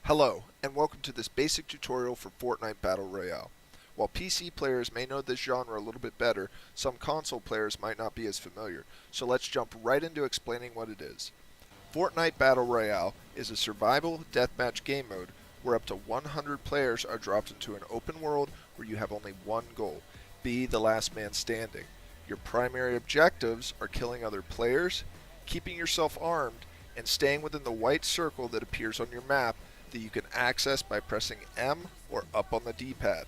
Hello, and welcome to this basic tutorial for Fortnite Battle Royale. While PC players may know this genre a little bit better, some console players might not be as familiar, so let's jump right into explaining what it is. Fortnite Battle Royale is a survival deathmatch game mode where up to 100 players are dropped into an open world where you have only one goal: be the last man standing. Your primary objectives are killing other players, keeping yourself armed, and staying within the white circle that appears on your map that you can access by pressing M or up on the D-pad.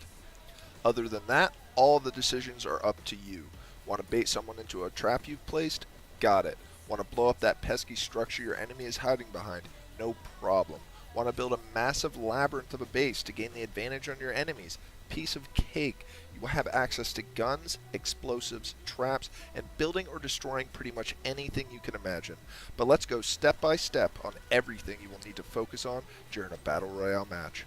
Other than that, all the decisions are up to you. Want to bait someone into a trap you've placed? Got it. Want to blow up that pesky structure your enemy is hiding behind? No problem. Want to build a massive labyrinth of a base to gain the advantage on your enemies? Piece of cake. You will have access to guns, explosives, traps, and building or destroying pretty much anything you can imagine. But let's go step by step on everything you will need to focus on during a Battle Royale match.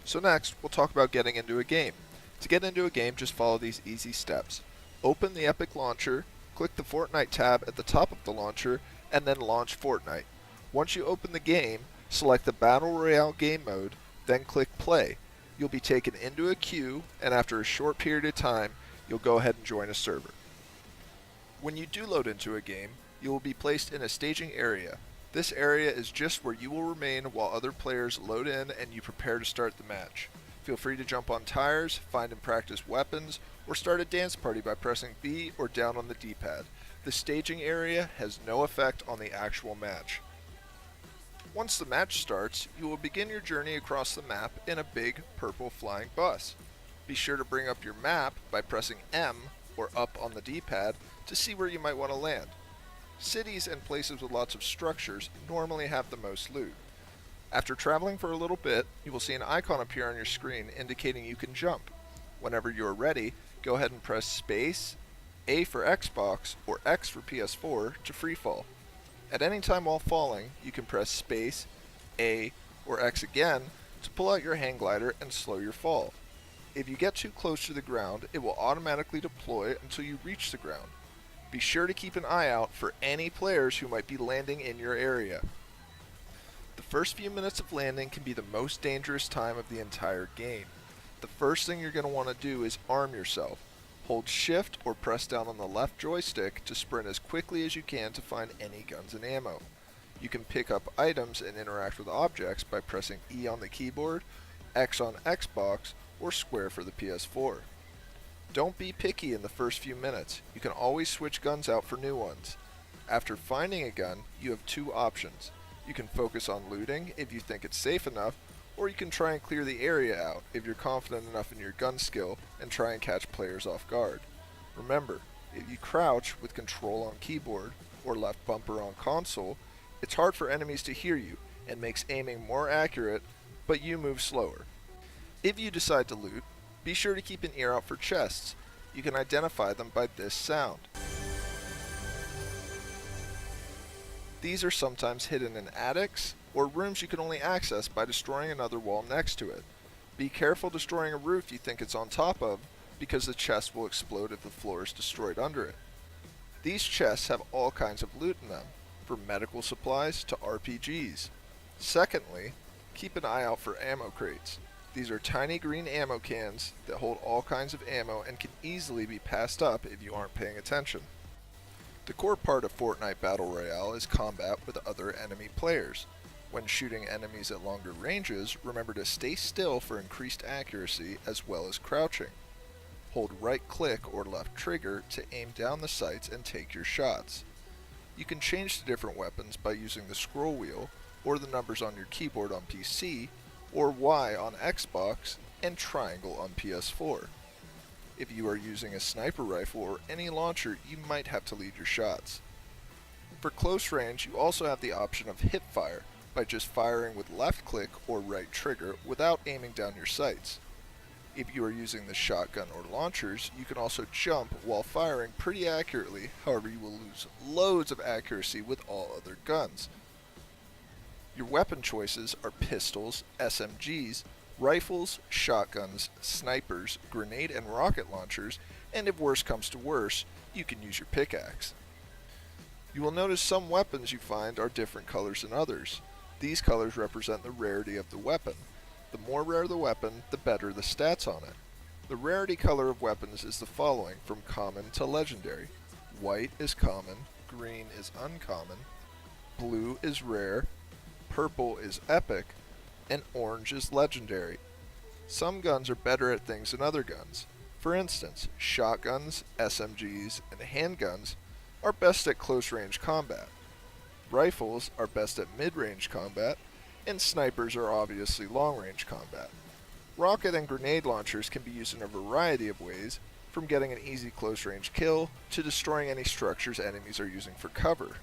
So next, we'll talk about getting into a game. To get into a game, just follow these easy steps. Open the Epic Launcher, click the Fortnite tab at the top of the launcher, and then launch Fortnite. Once you open the game, select the Battle Royale game mode, then click Play. You'll be taken into a queue, and after a short period of time, you'll go ahead and join a server. When you do load into a game, you will be placed in a staging area. This area is just where you will remain while other players load in and you prepare to start the match. Feel free to jump on tires, find and practice weapons, or start a dance party by pressing B or down on the D-pad. The staging area has no effect on the actual match. Once the match starts, you will begin your journey across the map in a big purple flying bus. Be sure to bring up your map by pressing M or up on the D-pad to see where you might want to land. Cities and places with lots of structures normally have the most loot. After traveling for a little bit, you will see an icon appear on your screen indicating you can jump. Whenever you are ready, go ahead and press space, A for Xbox, or X for PS4 to freefall. At any time while falling, you can press space, A, or X again to pull out your hang glider and slow your fall. If you get too close to the ground, it will automatically deploy until you reach the ground. Be sure to keep an eye out for any players who might be landing in your area. The first few minutes of landing can be the most dangerous time of the entire game. The first thing you're going to want to do is arm yourself. Hold shift or press down on the left joystick to sprint as quickly as you can to find any guns and ammo. You can pick up items and interact with objects by pressing E on the keyboard, X on Xbox, or square for the PS4. Don't be picky in the first few minutes. You can always switch guns out for new ones. After finding a gun, you have two options. You can focus on looting if you think it's safe enough, or you can try and clear the area out if you're confident enough in your gun skill and try and catch players off guard. Remember, if you crouch with control on keyboard or left bumper on console, it's hard for enemies to hear you and makes aiming more accurate, but you move slower. If you decide to loot, be sure to keep an ear out for chests. You can identify them by this sound. These are sometimes hidden in attics or rooms you can only access by destroying another wall next to it. Be careful destroying a roof you think it's on top of, because the chest will explode if the floor is destroyed under it. These chests have all kinds of loot in them, from medical supplies to RPGs. Secondly, keep an eye out for ammo crates. These are tiny green ammo cans that hold all kinds of ammo and can easily be passed up if you aren't paying attention. The core part of Fortnite Battle Royale is combat with other enemy players. When shooting enemies at longer ranges, remember to stay still for increased accuracy as well as crouching. Hold right click or left trigger to aim down the sights and take your shots. You can change to different weapons by using the scroll wheel or the numbers on your keyboard on PC, or Y on Xbox, and triangle on PS4. If you are using a sniper rifle or any launcher, you might have to lead your shots. For close range, you also have the option of hip fire, by just firing with left click or right trigger without aiming down your sights. If you are using the shotgun or launchers, you can also jump while firing pretty accurately, however you will lose loads of accuracy with all other guns. Your weapon choices are pistols, SMGs, rifles, shotguns, snipers, grenade and rocket launchers, and if worse comes to worse, you can use your pickaxe. You will notice some weapons you find are different colors than others. These colors represent the rarity of the weapon. The more rare the weapon, the better the stats on it. The rarity color of weapons is the following from common to legendary. White is common, green is uncommon, blue is rare, purple is epic, and orange is legendary. Some guns are better at things than other guns. For instance, shotguns, SMGs, and handguns are best at close-range combat. Rifles are best at mid-range combat, and snipers are obviously long-range combat. Rocket and grenade launchers can be used in a variety of ways, from getting an easy close-range kill to destroying any structures enemies are using for cover.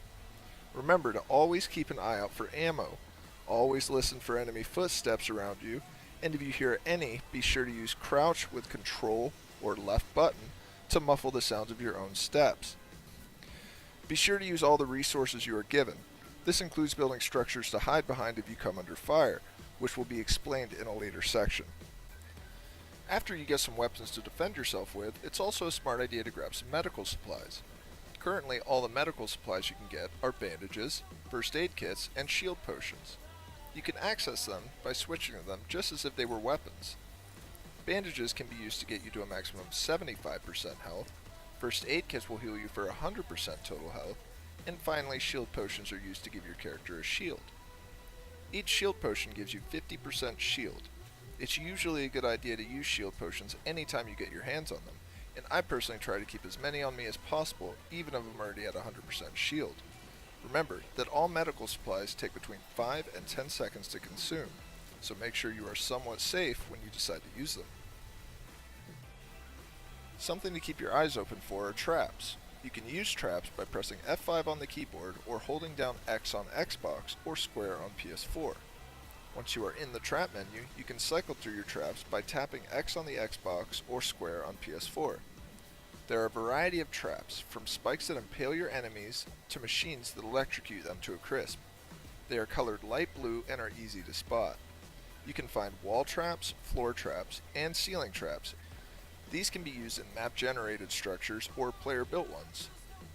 Remember to always keep an eye out for ammo. Always listen for enemy footsteps around you, and if you hear any, be sure to use crouch with control or left button to muffle the sounds of your own steps. Be sure to use all the resources you are given. This includes building structures to hide behind if you come under fire, which will be explained in a later section. After you get some weapons to defend yourself with, it's also a smart idea to grab some medical supplies. Currently, all the medical supplies you can get are bandages, first aid kits, and shield potions. You can access them by switching them just as if they were weapons. Bandages can be used to get you to a maximum of 75% health, first aid kits will heal you for 100% total health, and finally shield potions are used to give your character a shield. Each shield potion gives you 50% shield. It's usually a good idea to use shield potions anytime you get your hands on them, and I personally try to keep as many on me as possible even if I'm already at 100% shield. Remember that all medical supplies take between 5 and 10 seconds to consume, so make sure you are somewhat safe when you decide to use them. Something to keep your eyes open for are traps. You can use traps by pressing F5 on the keyboard or holding down X on Xbox or square on PS4. Once you are in the trap menu, you can cycle through your traps by tapping X on the Xbox or square on PS4. There are a variety of traps, from spikes that impale your enemies to machines that electrocute them to a crisp. They are colored light blue and are easy to spot. You can find wall traps, floor traps, and ceiling traps. These can be used in map-generated structures or player-built ones.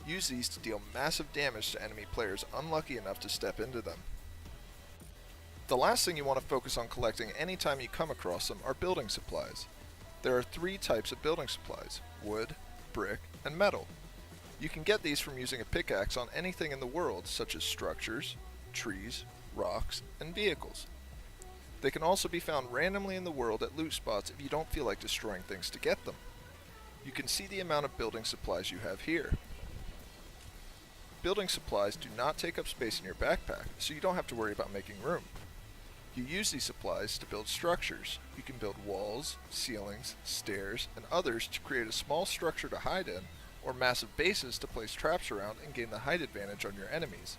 Use these to deal massive damage to enemy players unlucky enough to step into them. The last thing you want to focus on collecting anytime you come across them are building supplies. There are 3 types of building supplies: wood, brick, and metal. You can get these from using a pickaxe on anything in the world, such as structures, trees, rocks, and vehicles. They can also be found randomly in the world at loot spots if you don't feel like destroying things to get them. You can see the amount of building supplies you have here. Building supplies do not take up space in your backpack, so you don't have to worry about making room. You use these supplies to build structures. You can build walls, ceilings, stairs, and others to create a small structure to hide in, or massive bases to place traps around and gain the height advantage on your enemies.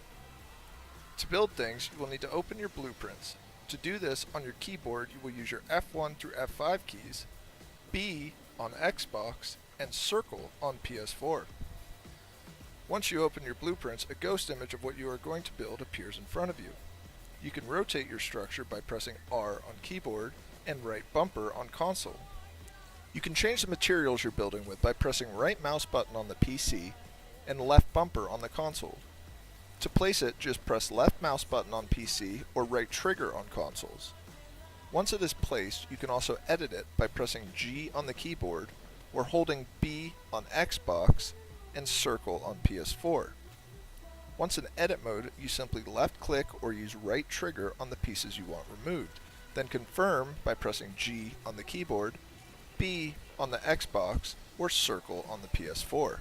To build things, you will need to open your blueprints. To do this, on your keyboard you will use your F1 through F5 keys, B on Xbox, and circle on PS4. Once you open your blueprints, a ghost image of what you are going to build appears in front of you. You can rotate your structure by pressing R on keyboard and right bumper on console. You can change the materials you're building with by pressing right mouse button on the PC and left bumper on the console. To place it, just press left mouse button on PC or right trigger on consoles. Once it is placed, you can also edit it by pressing G on the keyboard or holding B on Xbox and circle on PS4. Once in edit mode, you simply left click or use right trigger on the pieces you want removed, then confirm by pressing G on the keyboard, B on the Xbox, or circle on the PS4.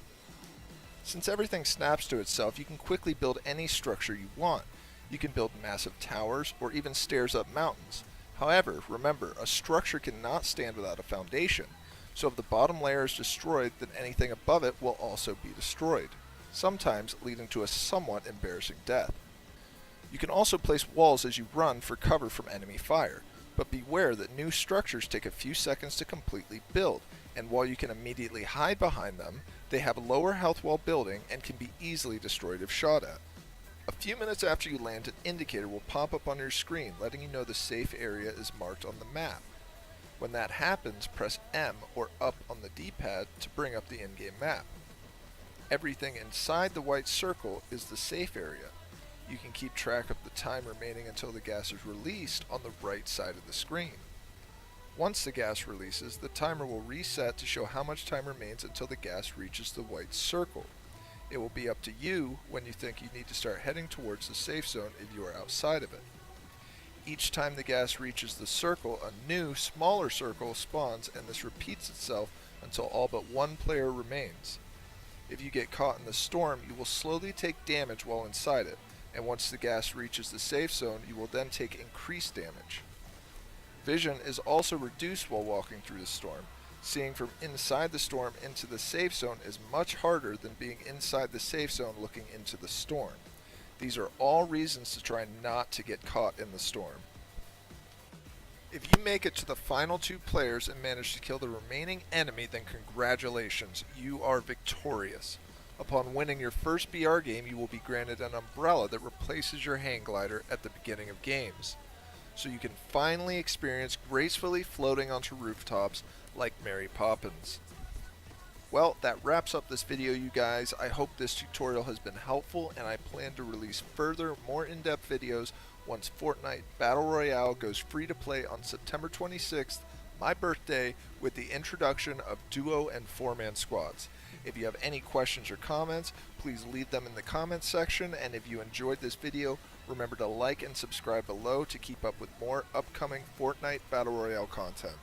Since everything snaps to itself, you can quickly build any structure you want. You can build massive towers or even stairs up mountains. However, remember, a structure cannot stand without a foundation, so if the bottom layer is destroyed, then anything above it will also be destroyed, sometimes leading to a somewhat embarrassing death. You can also place walls as you run for cover from enemy fire, but beware that new structures take a few seconds to completely build, and while you can immediately hide behind them, they have lower health while building and can be easily destroyed if shot at. A few minutes after you land, an indicator will pop up on your screen letting you know the safe area is marked on the map. When that happens, press M or up on the D-pad to bring up the in-game map. Everything inside the white circle is the safe area. You can keep track of the time remaining until the gas is released on the right side of the screen. Once the gas releases, the timer will reset to show how much time remains until the gas reaches the white circle. It will be up to you when you think you need to start heading towards the safe zone if you are outside of it. Each time the gas reaches the circle, a new, smaller circle spawns, and this repeats itself until all but one player remains. If you get caught in the storm, you will slowly take damage while inside it, and once the gas reaches the safe zone, you will then take increased damage. Vision is also reduced while walking through the storm. Seeing from inside the storm into the safe zone is much harder than being inside the safe zone looking into the storm. These are all reasons to try not to get caught in the storm. If you make it to the final 2 players and manage to kill the remaining enemy, then congratulations, you are victorious. Upon winning your first BR game, you will be granted an umbrella that replaces your hang glider at the beginning of games, so you can finally experience gracefully floating onto rooftops like Mary Poppins. Well, that wraps up this video, you guys. I hope this tutorial has been helpful, and I plan to release further, more in-depth videos once Fortnite Battle Royale goes free to play on September 26th, my birthday, with the introduction of duo and 4-man squads. If you have any questions or comments, please leave them in the comments section, and if you enjoyed this video, remember to like and subscribe below to keep up with more upcoming Fortnite Battle Royale content.